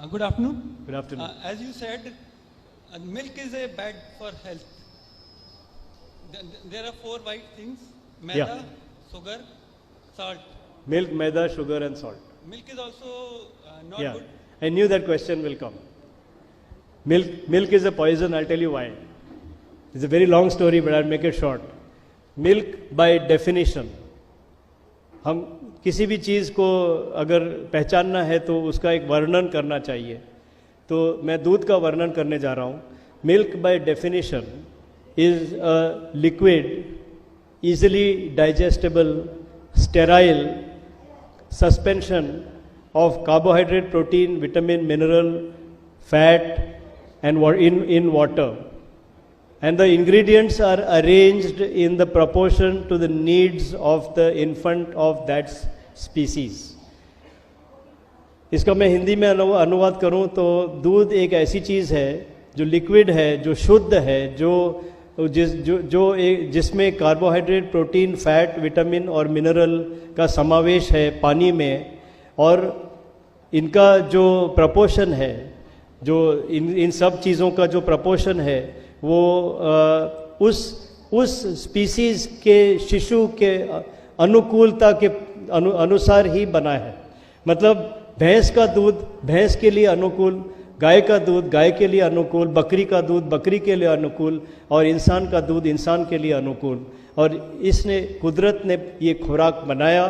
Good afternoon. Good afternoon. As you said, milk is a bad for health. There are four white things: maida, Yeah. sugar, salt. Milk, maida, sugar and salt. Milk is also not Yeah, good. I knew that question will come. Milk is a poison, I'll tell you why. It's a very long story, but I'll make it short. Milk by definition, हम किसी भी चीज़ को अगर पहचानना है तो उसका एक वर्णन करना चाहिए. तो मैं दूध का वर्णन करने जा रहा हूँ. Milk by definition is a liquid, easily digestible, sterile suspension of carbohydrate, protein, vitamin, mineral, fat and in water. And the ingredients are arranged in the proportion to the needs of the infant of that species. इसका मैं हिंदी में अनुवाद करूं तो दूध एक ऐसी चीज़ है जो लिक्विड है, जो शुद्ध है, जिसमें कार्बोहाइड्रेट, प्रोटीन, फैट, विटामिन और मिनरल का समावेश है पानी में, और इनका जो प्रपोर्शन है, जो इन सब चीज़ों का जो प्रपोर्शन है वो उस स्पीसीज के शिशु के अनुकूलता के अनुसार ही बना है. मतलब भैंस का दूध भैंस के लिए अनुकूल, गाय का दूध गाय के लिए अनुकूल, बकरी का दूध बकरी के लिए अनुकूल, और इंसान का दूध इंसान के लिए अनुकूल. और इसने कुदरत ने ये खुराक बनाया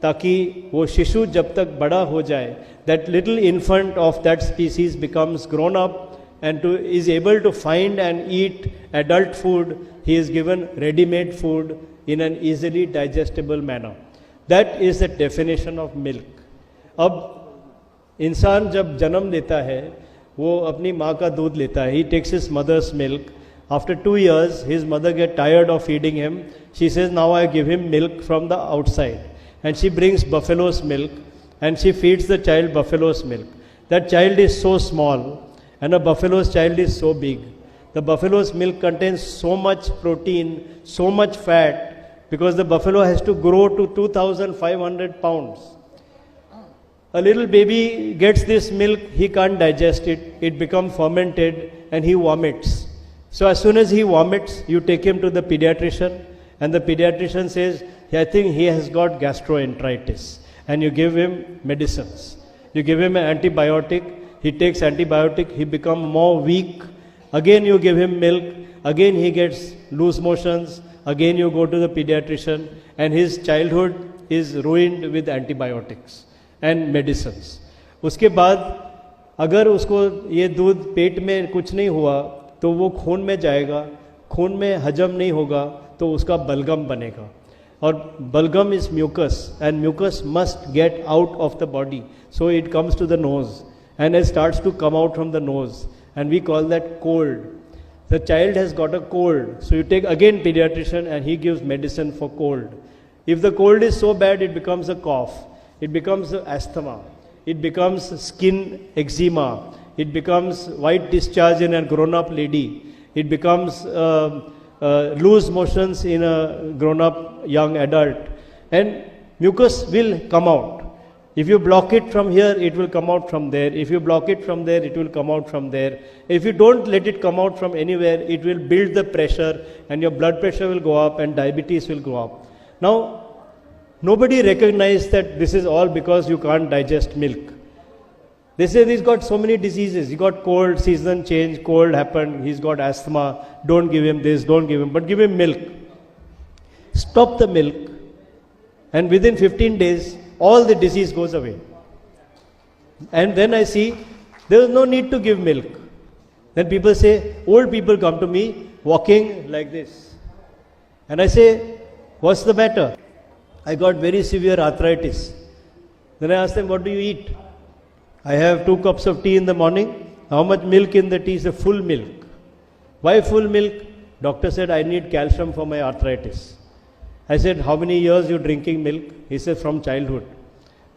ताकि वो शिशु जब तक बड़ा हो जाए, that little infant of that species becomes grown up and is able to find and eat adult food. He is given ready-made food in an easily digestible manner. That is the definition of milk. अब इंसान जब जन्म लेता है वो अपनी माँ का दूध लेता है. He takes his mother's milk. After 2 years, his mother get tired of feeding him. She says, now I give him milk from the outside. And she brings buffalo's milk and she feeds the child buffalo's milk. That child is so small and a buffalo's child is so big. The buffalo's milk contains so much protein, so much fat, because the buffalo has to grow to 2,500 pounds. A little baby gets this milk, he can't digest it, it becomes fermented and he vomits. So as soon as he vomits, you take him to the pediatrician and the pediatrician says, I think he has got gastroenteritis, and you give him medicines. You give him an antibiotic. He takes antibiotic, he becomes more weak. Again you give him milk, again he gets loose motions, again you go to the pediatrician, and his childhood is ruined with antibiotics and medicines. उसके बाद अगर उसको ये दूध पेट में कुछ नहीं हुआ तो वो खून में जाएगा, खून में हजम नहीं होगा तो उसका बलगम बनेगा. और बलगम is mucus and mucus must get out of the body, so it comes to the nose. And it starts to come out from the nose, and we call that cold. The child has got a cold, so you take again pediatrician and he gives medicine for cold. If the cold is so bad, it becomes a cough, it becomes asthma, it becomes skin eczema, it becomes white discharge in a grown-up lady, it becomes loose motions in a grown-up young adult, and mucus will come out. If you block it from here, it will come out from there. If you block it from there, it will come out from there. If you don't let it come out from anywhere, it will build the pressure and your blood pressure will go up and diabetes will go up. Now, nobody recognized that this is all because you can't digest milk. They say he's got so many diseases. He got cold, season change, cold happened, he's got asthma. Don't give him this, don't give him, but give him milk. Stop the milk, and within 15 days, all the disease goes away. And then I see there is no need to give milk. Then people say, old people come to me walking like this. And I say, what's the matter? I got very severe arthritis. Then I ask them, what do you eat? I have 2 cups of tea in the morning. How much milk in the tea? Is a full milk. Why full milk? Doctor said, I need calcium for my arthritis. I said, how many years you drinking milk? He said, from childhood.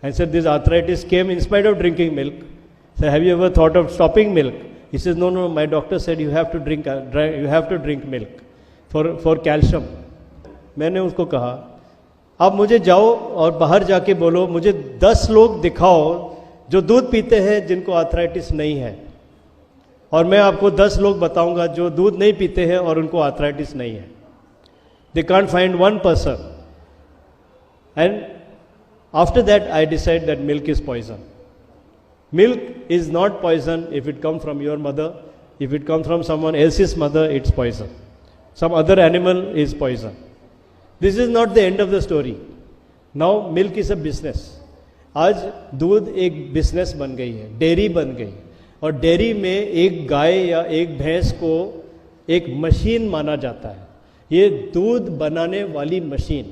I said, this arthritis came in spite of drinking milk. I said, have you ever thought of stopping milk? He says, no, my doctor said you have to drink milk for calcium. मैंने उसको कहा, आप मुझे जाओ और बाहर जाके बोलो, मुझे 10 लोग दिखाओ जो दूध पीते हैं जिनको आर्थराइटिस नहीं है, और मैं आपको 10 लोग बताऊंगा जो दूध नहीं पीते हैं और उनको आर्थराइटिस नहीं है. They can't find one person. And after that I decide that milk is poison. Milk is not poison if it comes from your mother. If it comes from someone else's mother, it's poison. Some other animal is poison. This is not the end of the story. Now milk is a business. आज दूध एक business बन गई है, dairy बन गई, और dairy में एक गाय या एक भैंस को एक मशीन माना जाता है. ये दूध बनाने वाली मशीन,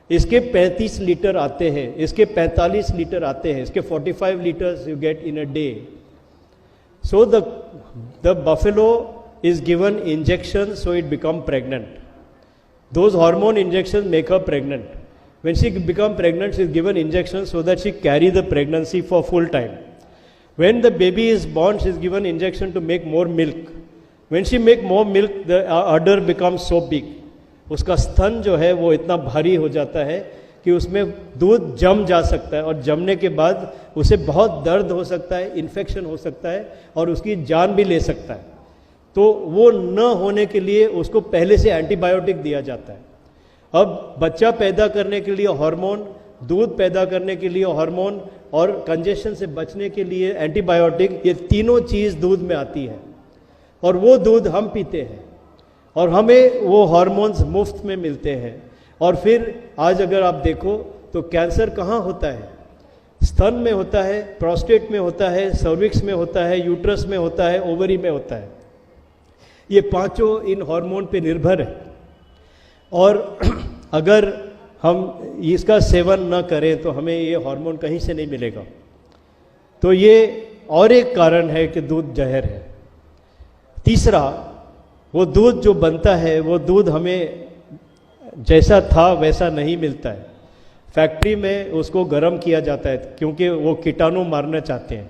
इसके 35 लीटर आते हैं, इसके 45 लीटर आते हैं, इसके 45 litres you get in a day. So the buffalo is given injection so it become pregnant. Those hormone injection make her pregnant. When she become pregnant, she is given injection so that she carry the pregnancy for full time. When the baby is born, she is given injection to make more milk. When she make more milk, the udder becomes so big. उसका स्तन जो है वो इतना भारी हो जाता है कि उसमें दूध जम जा सकता है, और जमने के बाद उसे बहुत दर्द हो सकता है, इन्फेक्शन हो सकता है, और उसकी जान भी ले सकता है. तो वो न होने के लिए उसको पहले से एंटीबायोटिक दिया जाता है. अब बच्चा पैदा करने के लिए हार्मोन, दूध पैदा करने के लिए हार्मोन, और कंजेशन से बचने के लिए एंटीबायोटिक, ये तीनों चीज़ दूध में आती है, और वो दूध हम पीते हैं, और हमें वो हार्मोन्स मुफ्त में मिलते हैं. और फिर आज अगर आप देखो तो कैंसर कहाँ होता है? स्तन में होता है, प्रोस्टेट में होता है, सर्विक्स में होता है, यूट्रस में होता है, ओवरी में होता है. ये पांचों इन हार्मोन पे निर्भर है, और अगर हम इसका सेवन न करें तो हमें ये हार्मोन कहीं से नहीं मिलेगा. तो ये और एक कारण है कि दूध जहर है. तीसरा, वो दूध जो बनता है वो दूध हमें जैसा था वैसा नहीं मिलता है. फैक्ट्री में उसको गर्म किया जाता है क्योंकि वो कीटाणु मारना चाहते हैं.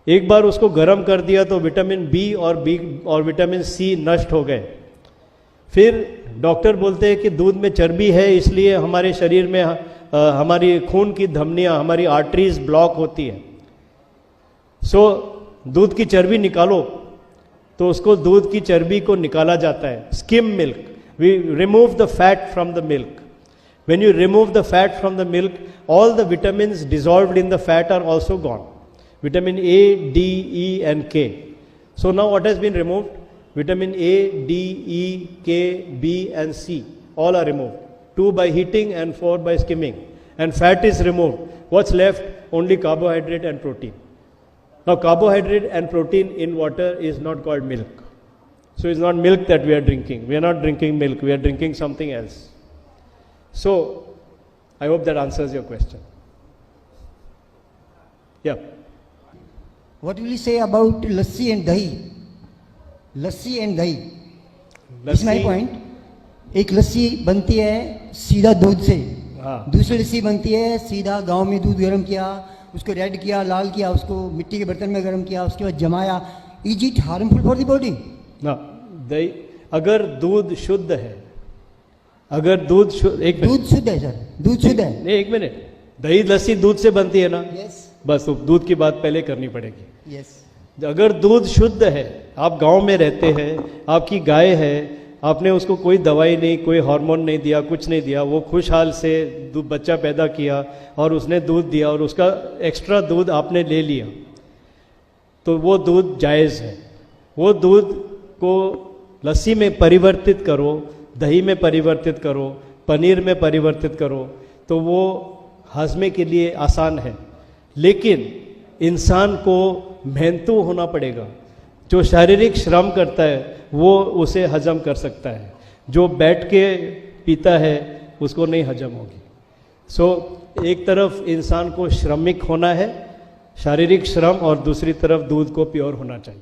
एक बार उसको गर्म कर दिया तो विटामिन बी और विटामिन सी नष्ट हो गए. फिर डॉक्टर बोलते हैं कि दूध में चर्बी है, इसलिए हमारे शरीर में हमारी खून की धमनियाँ, हमारी आर्टरीज ब्लॉक होती है. सो दूध की चर्बी निकालो, तो उसको दूध की चर्बी को निकाला जाता है. Skim milk, we remove the fat from the milk. When you remove the fat from the milk, all the vitamins dissolved in the fat are also gone. Vitamin A, D, E and K. So now what has been removed? Vitamin A, D, E, K, B and C all are removed. 2 by heating and 4 by skimming. And fat is removed. What's left? Only carbohydrate and protein. Now carbohydrate and protein in water is not called milk. So it's not milk that we are drinking. We are not drinking milk. We are drinking something else. So I hope that answers your question. Yeah. What will you say about lassi and dahi? Lassi and दही, it's my point. एक लस्सी बनती है सीधा दूध से, दूसरी लस्सी बनती है सीधा गांव में दूध गर्म किया, उसको रेड किया, लाल किया, उसको मिट्टी के बर्तन में गर्म किया, उसके बाद जमाया. Is it harmful for the body? ना. दही, अगर दूध शुद्ध है, अगर दूध एक दूध शुद्ध है सर, दूध शुद्ध है. नहीं, 1 मिनट. दही लस्सी दूध से बनती है ना? यस. बस तो दूध की बात पहले करनी पड़ेगी. यस. अगर दूध शुद्ध है, आप गांव में रहते हैं, आपकी गाय है, आपने उसको कोई दवाई नहीं, कोई हार्मोन नहीं दिया, कुछ नहीं दिया, वो खुशहाल से बच्चा पैदा किया और उसने दूध दिया और उसका एक्स्ट्रा दूध आपने ले लिया, तो वो दूध जायज़ है. वो दूध को लस्सी में परिवर्तित करो, दही में परिवर्तित करो, पनीर में परिवर्तित करो, तो वो हजमे के लिए आसान है. लेकिन इंसान को मेहनतू होना पड़ेगा. जो शारीरिक श्रम करता है वो उसे हजम कर सकता है, जो बैठ के पीता है उसको नहीं हजम होगी. सो एक तरफ इंसान को श्रमिक होना है, शारीरिक श्रम, और दूसरी तरफ दूध को प्योर होना चाहिए.